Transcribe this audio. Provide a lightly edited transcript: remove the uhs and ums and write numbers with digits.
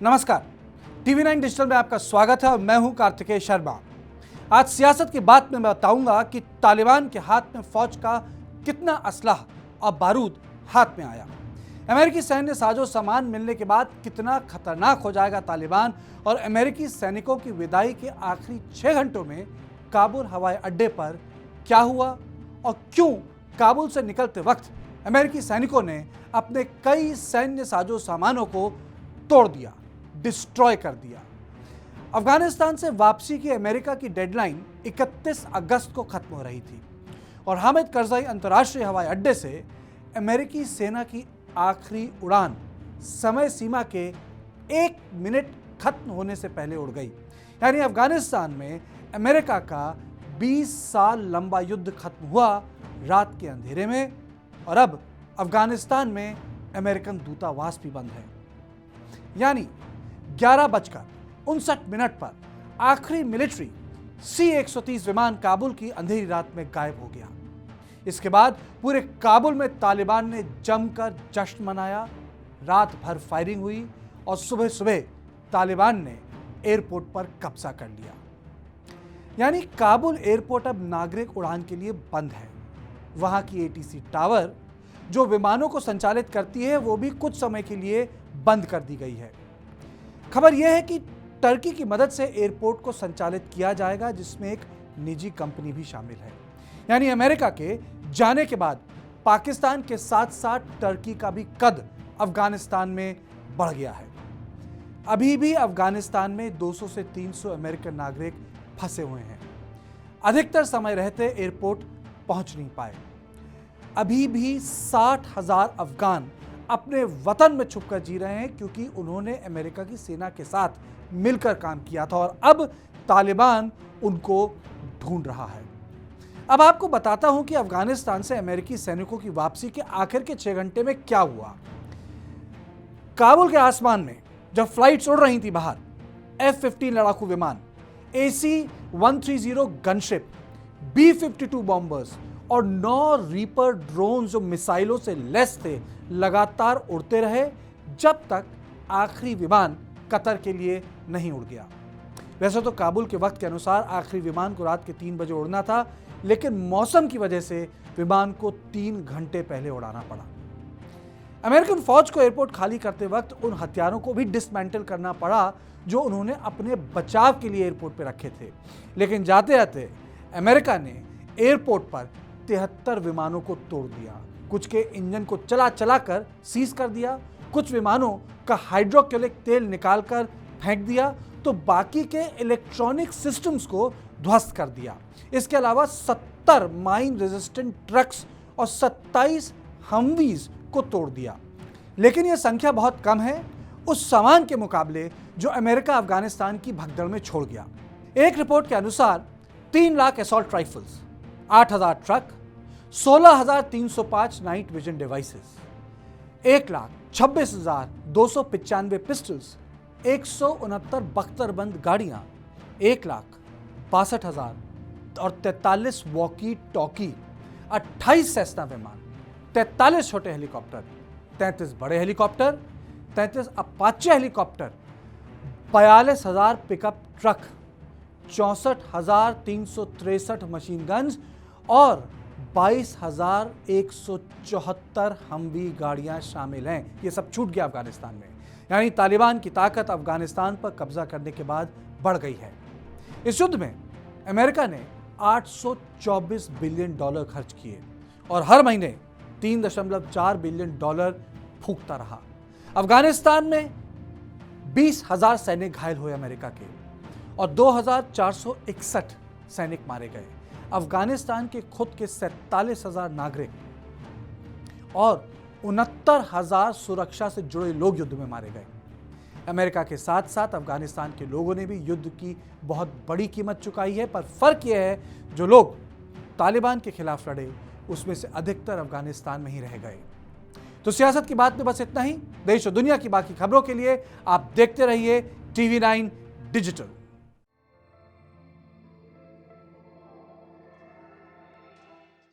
नमस्कार, TV 9 digital में आपका स्वागत है और मैं हूं कार्तिकेय शर्मा। आज सियासत की बात में मैं बताऊंगा कि तालिबान के हाथ में फौज का कितना असलहा और बारूद हाथ में आया। अमेरिकी सैन्य साजो सामान मिलने के बाद कितना खतरनाक हो जाएगा तालिबान और अमेरिकी सैनिकों की विदाई के आखिरी 6 घंटों में काबुल हवाई अड्डे पर क्या हुआ और क्यों काबुल से निकलते वक्त अमेरिकी सैनिकों ने अपने कई सैन्य साजो सामानों को तोड़ दिया, डिस्ट्रॉय कर दिया। अफगानिस्तान से वापसी की अमेरिका की डेडलाइन 31 अगस्त को खत्म हो रही थी और हामिद करज़ई अंतर्राष्ट्रीय हवाई अड्डे से अमेरिकी सेना की आखिरी उड़ान समय सीमा के 1 मिनट खत्म होने से पहले उड़ गई। यानी अफगानिस्तान में अमेरिका का 20 साल लंबा युद्ध खत्म हुआ रात के अंधेरे में और अब अफगानिस्तान में अमेरिकन दूतावास भी बंद है। यानी 11:59 पर आखिरी मिलिट्री C-130 विमान काबुल की अंधेरी रात में गायब हो गया। इसके बाद पूरे काबुल में तालिबान ने जमकर जश्न मनाया, रात भर फायरिंग हुई और सुबह सुबह तालिबान ने एयरपोर्ट पर कब्जा कर लिया। यानी काबुल एयरपोर्ट अब नागरिक उड़ान के लिए बंद है। वहां की ATC टावर जो विमानों को संचालित करती है वो भी कुछ समय के लिए बंद कर दी गई है। खबर यह है कि टर्की की मदद से एयरपोर्ट को संचालित किया जाएगा, जिसमें एक निजी कंपनी भी शामिल है। यानी अमेरिका के जाने के बाद पाकिस्तान के साथ साथ टर्की का भी कद अफगानिस्तान में बढ़ गया है। अभी भी अफगानिस्तान में 200 से 300 अमेरिकन नागरिक फंसे हुए हैं। अधिकतर समय रहते एयरपोर्ट पहुंच नहीं पाए। अभी भी 60,000 अफगान अपने वतन में छुपकर जी रहे हैं क्योंकि उन्होंने अमेरिका की सेना के साथ मिलकर काम किया था और अब तालिबान उनको ढूंढ रहा है। अब आपको बताता हूं कि अफगानिस्तान से अमेरिकी सैनिकों की वापसी के आखिर के 6 घंटे में क्या हुआ। काबुल के आसमान में जब फ्लाइट्स उड़ रही थी बाहर, F-15 लड़ाकू विमान, AC-130 गनशिप, B-52 बॉम्बर्स और 9 रीपर ड्रोन जो मिसाइलों से लैस थे लगातार उड़ते रहे जब तक आखिरी विमान कतर के लिए नहीं उड़ गया। वैसे तो काबुल के वक्त के अनुसार आखिरी विमान को रात के 3 बजे उड़ना था, लेकिन मौसम की वजह से विमान को 3 घंटे पहले उड़ाना पड़ा। अमेरिकन फौज को एयरपोर्ट खाली करते वक्त उन हथियारों को भी डिसमेंटल करना पड़ा जो उन्होंने अपने बचाव के लिए एयरपोर्ट पर रखे थे। लेकिन जाते जाते अमेरिका ने एयरपोर्ट पर 73 विमानों को तोड़ दिया। कुछ के इंजन को चला चला कर सीज कर दिया, कुछ विमानों का हाइड्रोक्लोरिक तेल निकालकर फेंक दिया, तो बाकी के इलेक्ट्रॉनिक सिस्टम्स को ध्वस्त कर दिया। इसके अलावा 70 माइन रेजिस्टेंट ट्रक्स और 27 हमवीज को तोड़ दिया। लेकिन यह संख्या बहुत कम है उस सामान के मुकाबले जो अमेरिका अफगानिस्तान की भगदड़ में छोड़ गया। एक रिपोर्ट के अनुसार 3 lakh assault rifles, 8,000 truck, 16,305 night vision devices, 1,26,295 pistols, 169 बख्तरबंद गाड़ियां, 1,62,000 और 43 वॉकी टॉकी, 28 सेस्ना विमान, 43 छोटे हेलीकॉप्टर, 33 बड़े helicopter, 33 Apache helicopter, 42,000 pickup truck, 64,363 machine guns और 22,174 हमवी गाड़ियां शामिल हैं। ये सब छूट गया अफगानिस्तान में। यानी तालिबान की ताकत अफगानिस्तान पर कब्जा करने के बाद बढ़ गई है। इस युद्ध में अमेरिका ने $824 बिलियन खर्च किए और हर महीने $3.4 बिलियन फूंकता रहा। अफगानिस्तान में 20,000 सैनिक घायल हुए अमेरिका के और 2,461 सैनिक मारे गए। अफगानिस्तान के खुद के 47,000 नागरिक और 69,000 सुरक्षा से जुड़े लोग युद्ध में मारे गए। अमेरिका के साथ साथ अफगानिस्तान के लोगों ने भी युद्ध की बहुत बड़ी कीमत चुकाई है, पर फर्क यह है जो लोग तालिबान के खिलाफ लड़े उसमें से अधिकतर अफगानिस्तान में ही रह गए। तो सियासत की बात में बस इतना ही। देश और दुनिया की बाकी खबरों के लिए आप देखते रहिए टीवी 9 डिजिटल।